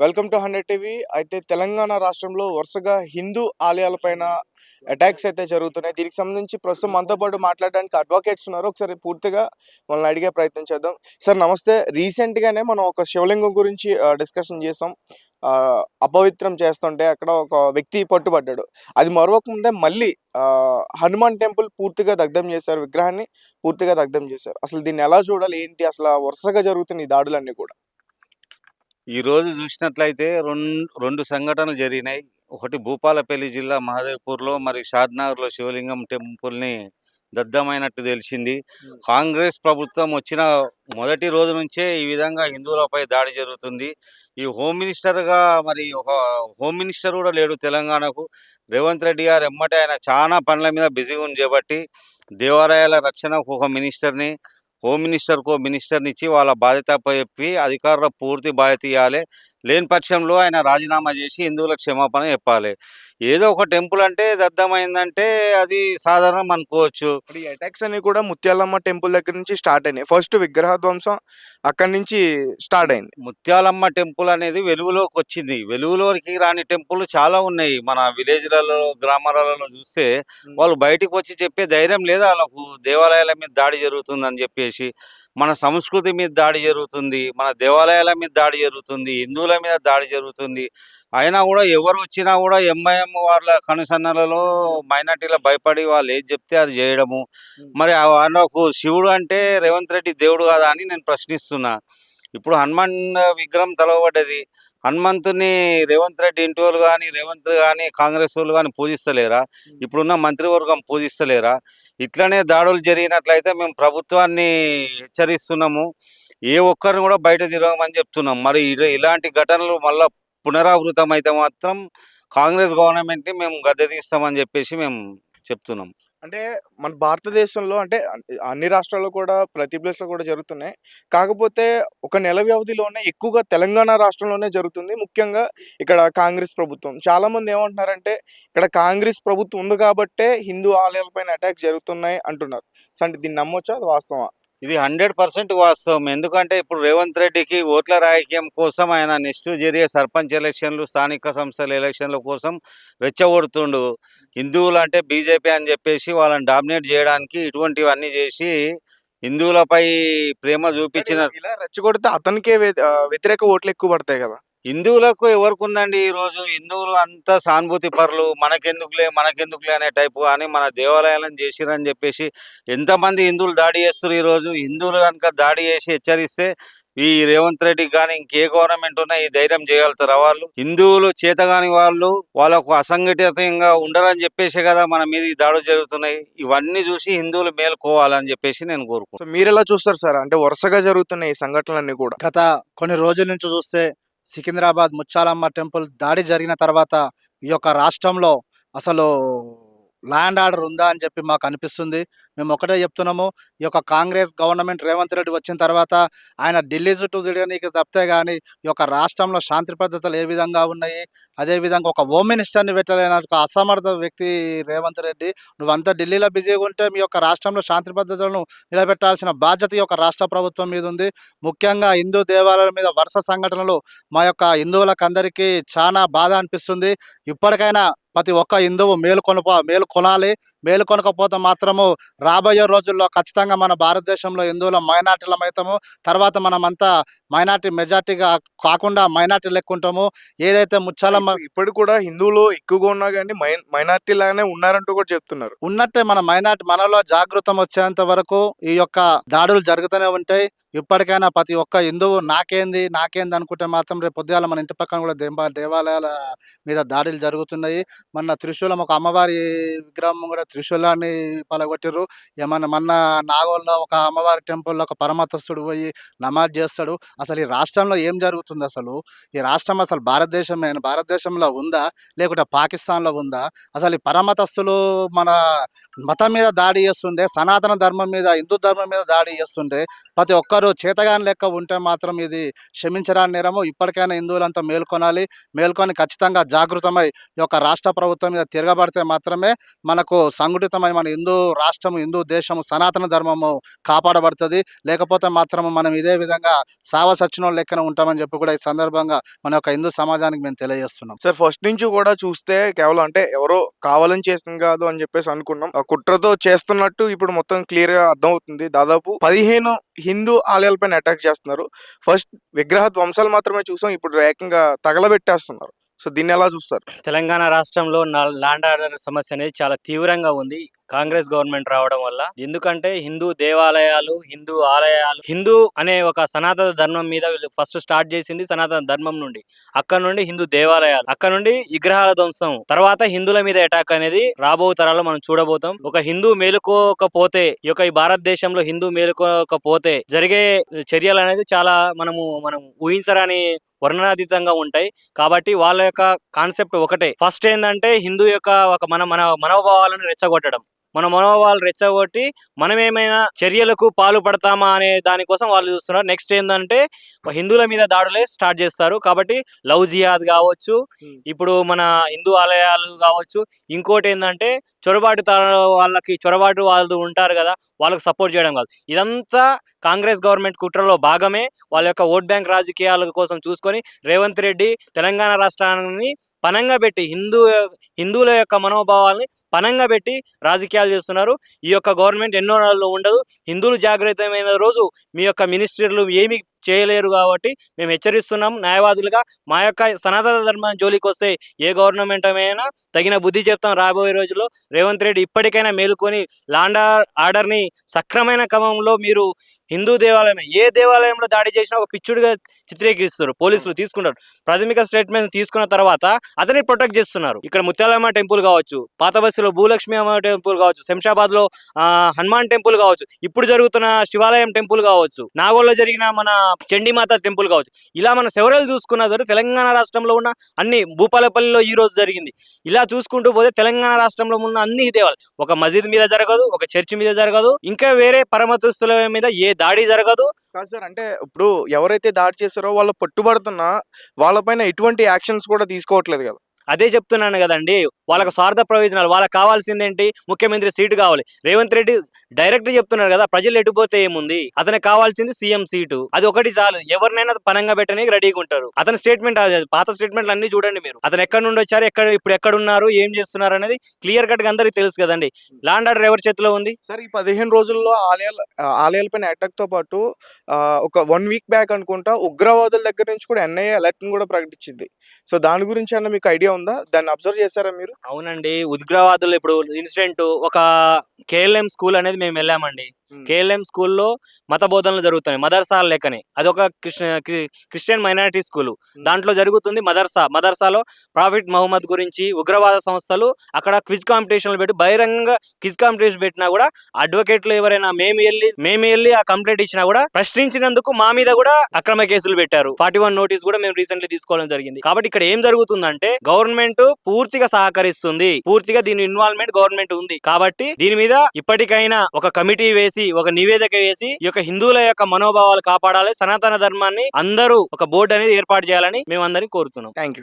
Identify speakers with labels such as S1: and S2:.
S1: Welcome to 100 TV. అయితే తెలంగాణ రాష్ట్రంలో వరుసగా హిందూ ఆలయాలపైన అటాక్స్ అయితే జరుగుతున్నాయి. దీనికి సంబంధించి ప్రస్తుతం మనతో పాటు మాట్లాడడానికి అడ్వకేట్స్ ఉన్నారు. ఒకసారి పూర్తిగా వాళ్ళని అడిగే ప్రయత్నం చేద్దాం. సార్ నమస్తే. రీసెంట్‌గానే మనం ఒక శివలింగం గురించి డిస్కషన్ చేసాం. అపవిత్రం చేస్తుంటే అక్కడ ఒక వ్యక్తి పట్టుబడ్డాడు. అది మరవకముందే మళ్ళీ హనుమాన్ టెంపుల్ పూర్తిగా దగ్ధం చేశారు. విగ్రహాన్ని పూర్తిగా దగ్ధం చేశారు. అసలు దీన్ని ఎలా చూడాలి? ఏంటి? అసల వరుసగా జరుగుతున్న ఈ దాడులన్నీ కూడా.
S2: ఈరోజు చూసినట్లయితే రెండు సంఘటనలు జరిగినాయి. ఒకటి భూపాలపల్లి జిల్లా మహదేవ్‌పూర్‌లో మరియు షాద్‌నగర్‌లో శివలింగం టెంపుల్‌ని దగ్ధమైనట్టు తెలిసింది. కాంగ్రెస్ ప్రభుత్వం వచ్చిన మొదటి రోజు నుంచే ఈ విధంగా హిందువులపై దాడి జరుగుతుంది. ఈ హోమ్ మినిస్టర్‌గా మరి ఒక హోమ్ మినిస్టర్ కూడా లేడు తెలంగాణకు. రేవంత్ రెడ్డి గారు ఎమ్మటే ఆయన చాలా పనుల మీద బిజీగా ఉండబట్టి దేవాలయాల రక్షణకు ఒక మినిస్టర్‌ని, హోమ్ మినిస్టర్‌కో మినిస్టర్‌నిచ్చి వాళ్ళ బాధ్యత అప్పచెప్పి అధికారులకు పూర్తి బాధ్యత ఇయ్యాలె. లేని పక్షంలో ఆయన రాజీనామా చేసి హిందువులకు క్షమాపణ చెప్పాలి. ఏదో ఒక టెంపుల్ అంటే దగ్ధమైందంటే అది సాధారణం అనుకోవచ్చు.
S1: ఇప్పుడు ఈ అటాక్స్ అన్ని కూడా ముత్యాలమ్మ టెంపుల్ దగ్గర నుంచి స్టార్ట్ అయినాయి. ఫస్ట్ విగ్రహ ధ్వంసం అక్కడి నుంచి స్టార్ట్ అయింది.
S2: ముత్యాలమ్మ టెంపుల్ అనేది వెలుగులోకి వచ్చింది. వెలుగులోకి రాని టెంపుల్ చాలా ఉన్నాయి. మన విలేజ్‌లలో, గ్రామాలలో చూస్తే వాళ్ళు బయటికి వచ్చి చెప్పే ధైర్యం లేదు ఆళ్ళకు. దేవాలయాల మీద దాడి జరుగుతుందని చెప్పేసి. మన సంస్కృతి మీద దాడి జరుగుతుంది. మన దేవాలయాల మీద దాడి జరుగుతుంది. హిందువుల మీద దాడి జరుగుతుంది. అయినా కూడా ఎవరు వచ్చినా కూడా ఎంఐఎం వాళ్ళ కనుసన్నలలో మైనారిటీలకు భయపడి వాళ్ళు ఏది చెప్తే అది చేయడము. మరి వాళ్ళకు శివుడు అంటే రేవంత్ రెడ్డి దేవుడు కాదా అని నేను ప్రశ్నిస్తున్నా. ఇప్పుడు హనుమాన్ విగ్రహం తలవబడ్డది. హనుమంతుడిని రేవంత్ రెడ్డి ఇంటోళ్ళు గాని, రేవంత్ గాని, కాంగ్రెస్ వోళ్ళు గాని పూజిస్తలేరా? ఇప్పుడున్న మంత్రివర్గం పూజిస్తలేరా? ఇట్లనే దాడులు జరిగినట్లయితే మేము ప్రభుత్వాన్ని హెచ్చరిస్తున్నాము. ఏ ఒక్కరిని కూడా బయట తిరగమని చెప్తున్నాం. మరి ఇలాంటి ఘటనలు మళ్ళా పునరావృతం అయితే మాత్రం కాంగ్రెస్ గవర్నమెంట్‌ని మేము గద్దెదిస్తామని చెప్పేసి మేము చెప్తున్నాం.
S1: అంటే మన భారతదేశంలో అంటే అన్ని రాష్ట్రాల్లో కూడా ప్రతి ప్లేస్‌లో కూడా జరుగుతున్నాయి. కాకపోతే ఒక నెల వ్యవధిలోనే ఎక్కువగా తెలంగాణ రాష్ట్రంలోనే జరుగుతుంది. ముఖ్యంగా ఇక్కడ కాంగ్రెస్ ప్రభుత్వం. చాలామంది ఏమంటున్నారంటే ఇక్కడ కాంగ్రెస్ ప్రభుత్వం ఉంది కాబట్టే హిందూ ఆలయాలపైన అటాక్స్ జరుగుతున్నాయి అంటున్నారు. సో, అంటే దీన్ని నమ్మొచ్చా? అది వాస్తవమా?
S2: ఇది 100% వాస్తవం. ఎందుకంటే ఇప్పుడు రేవంత్ రెడ్డికి ఓట్ల రాజకీయం కోసం ఆయన నెక్స్ట్ జరిగే సర్పంచ్ ఎలక్షన్లు, స్థానిక సంస్థల ఎలక్షన్ల కోసం రెచ్చగొడుతుండు. హిందువులంటే బీజేపీ అని చెప్పేసి వాళ్ళని డామినేట్ చేయడానికి ఇటువంటివన్నీ చేసి హిందువులపై ప్రేమ
S1: కానీ
S2: చూపించిన
S1: ఇలా రెచ్చగొడితే అతనికే వ్యతిరేక ఓట్లు ఎక్కువ పడతాయి కదా!
S2: హిందువులకు ఎవరికుందండి ఈరోజు? హిందువులు అంతా సానుభూతి పరులు. మనకెందుకులే అనే టైపు అని మన దేవాలయాలను చేసిరని చెప్పేసి ఎంతమంది హిందువులు దాడి చేస్తుర్రు ఈరోజు. హిందువులు గనుక దాడి చేసి హెచ్చరిస్తే ఈ రేవంత్ రెడ్డికి గాని ఇంకే గవర్నమెంట్ ఉన్నా ఈ ధైర్యం చేయగలుగుతారా వాళ్ళు? హిందువులు చేతగాని వాళ్ళు వాళ్ళకు అసంఘటితంగా ఉండరని చెప్పేసే కదా మన మీద ఈ దాడులు జరుగుతున్నాయి. ఇవన్నీ చూసి హిందువులు మేలుకోవాలని చెప్పేసి నేను
S1: సో,
S2: కోరుకుంటున్నాను.
S1: మీరెలా చూస్తారు సార్? అంటే వరుసగా జరుగుతున్న ఈ సంఘటనలన్నీ కూడా.
S3: గత కొన్ని రోజుల నుంచి చూస్తే సికింద్రాబాద్ ముత్యాలమ్మ టెంపుల్ దాడి జరిగిన తర్వాత ఈ యొక్క రాష్ట్రంలో అసలు ల్యాండ్ ఆర్డర్ ఉందా అని చెప్పి మాకు అనిపిస్తుంది. మేము ఒకటే చెప్తున్నాము. ఈ యొక్క కాంగ్రెస్ గవర్నమెంట్ రేవంత్ రెడ్డి వచ్చిన తర్వాత ఆయన ఢిల్లీ చుట్టూ తిరగనీకి తప్పితే గాని ఈ యొక్క రాష్ట్రంలో శాంతి భద్రతలు ఏ విధంగా ఉన్నాయి, అదేవిధంగా ఒక హోమ్ మినిస్టర్‌ని పెట్టలేని ఒక అసమర్థ వ్యక్తి రేవంత్ రెడ్డి. నువ్వంతా ఢిల్లీలో బిజీగా ఉంటే మీ యొక్క రాష్ట్రంలో శాంతి భద్రతలను నిలబెట్టాల్సిన బాధ్యత ఈ యొక్క రాష్ట్ర ప్రభుత్వం మీద ఉంది. ముఖ్యంగా హిందూ దేవాలయాల మీద వరుస సంఘటనలు మా యొక్క హిందువులకందరికీ చాలా బాధ అనిపిస్తుంది. ఇప్పటికైనా ప్రతి ఒక్క హిందువు మేలుకొనాలి. మేలుకొనకపోతే మాత్రము రాబోయే రోజుల్లో ఖచ్చితంగా మన భారతదేశంలో హిందువుల మైనారిటీలమైతాము. తర్వాత మనమంతా మైనారిటీ మెజారిటీగా కాకుండా మైనారిటీ లెక్కుంటాము. ఏదైతే ముత్యాలమ్మ
S1: ఇప్పుడు కూడా హిందువులు ఎక్కువగా ఉన్నా గాని మైనారిటీ లాగానే ఉన్నారంటూ కూడా చెప్తున్నారు.
S3: ఉన్నట్టే మన మైనారిటీ మనలో జాగృతం వచ్చేంత వరకు ఈ యొక్క దాడులు జరుగుతూనే ఉంటాయి. ఇప్పటికైనా ప్రతి ఒక్క హిందువు నాకేంది అనుకుంటే మాత్రం రేపు పొద్దుగాల మన ఇంటి పక్కన కూడా దేవాలయాల మీద దాడులు జరుగుతున్నాయి. మొన్న త్రిశూలం ఒక అమ్మవారి విగ్రహం కూడా త్రిశూలాన్ని పలగొట్టిర్రు. మొన్న నాగోల్లో ఒక అమ్మవారి టెంపుల్‌లో ఒక పరమతస్తుడు పోయి నమాజ్ చేస్తాడు. అసలు ఈ రాష్ట్రంలో ఏం జరుగుతుంది అసలు? ఈ రాష్ట్రం అసలు భారతదేశంలో ఉందా? లేకుంటే పాకిస్తాన్‌లో ఉందా? అసలు ఈ పరమతస్తులు మన మతం మీద దాడి చేస్తుండే, సనాతన ధర్మం మీద, హిందూ ధర్మం మీద దాడి చేస్తుంటే ప్రతి ఒక్కరు కొందరు చేతగాని లెక్క ఉంటే మాత్రం ఇది క్షమించరాని నేరము. ఇప్పటికైనా హిందువులంతా మేల్కొనాలి. మేల్కొని ఖచ్చితంగా జాగృతమై ఈ యొక్క రాష్ట్ర ప్రభుత్వం మీద తిరగబడితే మాత్రమే మనకు సంఘటితమై మన హిందూ రాష్ట్రము, హిందూ దేశము, సనాతన ధర్మము కాపాడబడుతుంది. లేకపోతే మాత్రం మనం ఇదే విధంగా సచ్చినోళ్ళ లెక్కన ఉంటామని చెప్పి కూడా ఈ సందర్భంగా మన యొక్క హిందూ సమాజానికి మేము తెలియజేస్తున్నాం.
S1: సార్ ఫస్ట్ నుంచి కూడా చూస్తే కేవలం అంటే ఎవరో కావాలని చేసింది కాదు అని చెప్పేసి అనుకున్నాం. ఆ కుట్రతో చేస్తున్నట్టు ఇప్పుడు మొత్తం క్లియర్ గా అర్థమవుతుంది. దాదాపు 15 హిందూ ఆలయాలపైన అటాక్ చేస్తున్నారు. ఫస్ట్ విగ్రహ ధ్వంసాలు మాత్రమే చూసాం, ఇప్పుడు ఏకంగా తగలబెట్టేస్తున్నారు. సో దీన్ని ఎలా చూస్తారు?
S4: తెలంగాణ రాష్ట్రంలో ల్యాండ్ ఆర్డర్ సమస్య అనేది చాలా తీవ్రంగా ఉంది కాంగ్రెస్ గవర్నమెంట్ రావడం వల్ల. ఎందుకంటే హిందూ దేవాలయాలు, హిందూ ఆలయాలు, హిందూ అనే ఒక సనాతన ధర్మం మీద వీళ్ళు ఫస్ట్ స్టార్ట్ చేసింది సనాతన ధర్మం నుండి. అక్కడ నుండి హిందూ దేవాలయాలు, అక్కడ నుండి విగ్రహాల ధ్వంసం, తర్వాత హిందువుల మీద అటాక్ అనేది రాబో తరాల్లో మనం చూడబోతాం. ఒక హిందూ మేలుకోకపోతే, ఈ భారతదేశంలో హిందూ మేలుకోకపోతే జరిగే చర్యలు అనేది చాలా మనం ఊహించరాని వర్ణనాతీతంగా ఉంటాయి. కాబట్టి వాళ్ళ యొక్క కాన్సెప్ట్ ఒకటే. ఫస్ట్ ఏంటంటే హిందూ యొక్క ఒక మన మనోభావాలను రెచ్చగొట్టడం. మన మనోభావాలు రెచ్చగొట్టి మనం ఏమైనా చర్యలకు పాలు పడతామా అనే దానికోసం వాళ్ళు చూస్తున్నారు. నెక్స్ట్ ఏంటంటే హిందువుల మీద దాడులే స్టార్ట్ చేస్తారు. కాబట్టి లవ్ జిహాద్ కావచ్చు, ఇప్పుడు మన హిందూ ఆలయాలు కావచ్చు. ఇంకోటి ఏంటంటే చొరబాటు వాళ్ళు ఉంటారు కదా, వాళ్ళకి సపోర్ట్ చేయడం కాదు. ఇదంతా కాంగ్రెస్ గవర్నమెంట్ కుట్రలో భాగమే. వాళ్ళ యొక్క ఓట్ బ్యాంక్ రాజకీయాల కోసం చూసుకొని రేవంత్ రెడ్డి తెలంగాణ రాష్ట్రాన్ని పనంగా పెట్టి హిందువుల యొక్క మనోభావాల్ని పనంగా పెట్టి రాజకీయాలు చేస్తున్నారు. ఈ యొక్క గవర్నమెంట్ ఎన్నో నెలలు ఉండదు. హిందువులు జాగ్రత్తమైన రోజు మీ యొక్క మినిస్టర్లు ఏమి చేయలేరు. కాబట్టి మేము హెచ్చరిస్తున్నాం న్యాయవాదులుగా. మా యొక్క సనాతన ధర్మం జోలికి వస్తే ఏ గవర్నమెంట్ అయినా తగిన బుద్ధి చెప్తాం రాబోయే రోజుల్లో. రేవంత్ రెడ్డి ఇప్పటికైనా మేలుకొని ల్యాండ్ ఆర్డర్ని సక్రమైన క్రమంలో మీరు హిందూ దేవాలయం ఏ దేవాలయంలో దాడి చేసినా ఒక పిచ్చుడిగా చిత్రీకరిస్తారు. పోలీసులు తీసుకుంటారు. ప్రాథమిక స్టేట్మెంట్ తీసుకున్న తర్వాత అతన్ని ప్రొటెక్ట్ చేస్తున్నారు. ఇక్కడ ముత్యాలమ్మ టెంపుల్ కావచ్చు, పాత బస్సులో భూలక్ష్మి అమ్మ టెంపుల్ కావచ్చు, శంషాబాద్ లో హనుమాన్ టెంపుల్ కావచ్చు, ఇప్పుడు జరుగుతున్న శివాలయం టెంపుల్ కావచ్చు, నాగోల్లో జరిగిన మన చండీమాత టెంపుల్ కావచ్చు. ఇలా మన సెవరల్ చూసుకున్న తెలంగాణ రాష్ట్రంలో ఉన్న అన్ని, భూపాలపల్లిలో ఈ రోజు జరిగింది. ఇలా చూసుకుంటూ పోతే తెలంగాణ రాష్ట్రంలో ఉన్న అన్ని దేవాలయాలు, ఒక మసీద్ మీద జరగదు, ఒక చర్చి మీద జరగదు, ఇంకా వేరే పరమతస్తుల మీద ఏ దాడి జరగదు.
S1: కాదు సార్, అంటే ఇప్పుడు ఎవరైతే దాడి చేశారో వాళ్ళు పట్టుబడుతున్నా వాళ్ళపైన ఎటువంటి యాక్షన్స్ కూడా తీసుకోవట్లేదు కదా.
S4: అదే చెప్తున్నాను కదండి, వాళ్ళకి స్వార్థ ప్రయోజనాలు. వాళ్ళకి కావాల్సింది ఏంటి? ముఖ్యమంత్రి సీటు కావాలి. రేవంత్ రెడ్డి డైరెక్ట్ చెప్తున్నారు కదా, ప్రజలు ఎటుపోతే ఏముంది, అతనికి కావాల్సింది సీఎం సీటు, అది ఒకటి చాలు. ఎవరినైనా పనంగా పెట్టడానికి రెడీగా ఉంటారు. అతని స్టేట్మెంట్, పాత స్టేట్మెంట్లు అన్ని చూడండి మీరు. అతను ఎక్కడి నుండి వచ్చారు, ఇప్పుడు ఎక్కడ ఉన్నారు, ఏం చేస్తున్నారు అనేది క్లియర్ కట్ గా అందరికి తెలుసు కదండి. ల్యాండ్ ఆర్డర్ ఎవరి చేతిలో ఉంది?
S1: సార్ ఈ 15 రోజుల్లో ఆలయాలపైన అటాక్ తో పాటు ఒక 1 వీక్ బ్యాక్ అనుకుంటా ఉగ్రవాదుల దగ్గర నుంచి కూడా ఎన్ఐఏ అలర్ట్ కూడా ప్రకటించింది. సో దాని గురించి అన్న మీకు ఐడియా ఉందా? దాన్ని అబ్జర్వ్ చేశారా మీరు?
S4: అవునండి, ఉగ్రవాదులు ఇప్పుడు ఇన్సిడెంట్ ఒక కేఎల్ఎం స్కూల్ అనేది మేము వెళ్ళామండి. కేఎల్ఎం స్కూల్లో మత బోధనలు జరుగుతున్నాయి, మదర్సాల లెక్కనే. అదొక క్రిస్టియన్ మైనారిటీ స్కూల్. దాంట్లో జరుగుతుంది మదర్సాలో ప్రాఫిట్ మహమ్మద్ గురించి ఉగ్రవాద సంస్థలు అక్కడ క్విజ్ కాంపిటీషన్లు పెట్టి బహిరంగంగా క్విజ్ కాంపిటీషన్ పెట్టినా కూడా అడ్వకేట్లు ఎవరైనా మేము వెళ్ళి ఆ కంప్లైంట్ ఇచ్చినా కూడా ప్రశ్నించినందుకు మా మీద కూడా అక్రమ కేసులు పెట్టారు. 41 నోటీస్ కూడా మేము రీసెంట్లీ తీసుకోవడం జరిగింది. కాబట్టి ఇక్కడ ఏం జరుగుతుందంటే గవర్నమెంట్ పూర్తిగా సహకరిస్తుంది, పూర్తిగా దీని ఇన్వాల్వ్మెంట్ గవర్నమెంట్ ఉంది. కాబట్టి దీని మీద ఇప్పటికైనా ఒక కమిటీ వేసి, ఒక నివేదిక వేసి ఈ యొక్క హిందువుల యొక్క మనోభావాలు కాపాడాలి, సనాతన ధర్మాన్ని అందరూ ఒక బోర్డు అనేది ఏర్పాటు చేయాలని మేము అందరినీ కోరుతున్నాం.
S1: Thank you.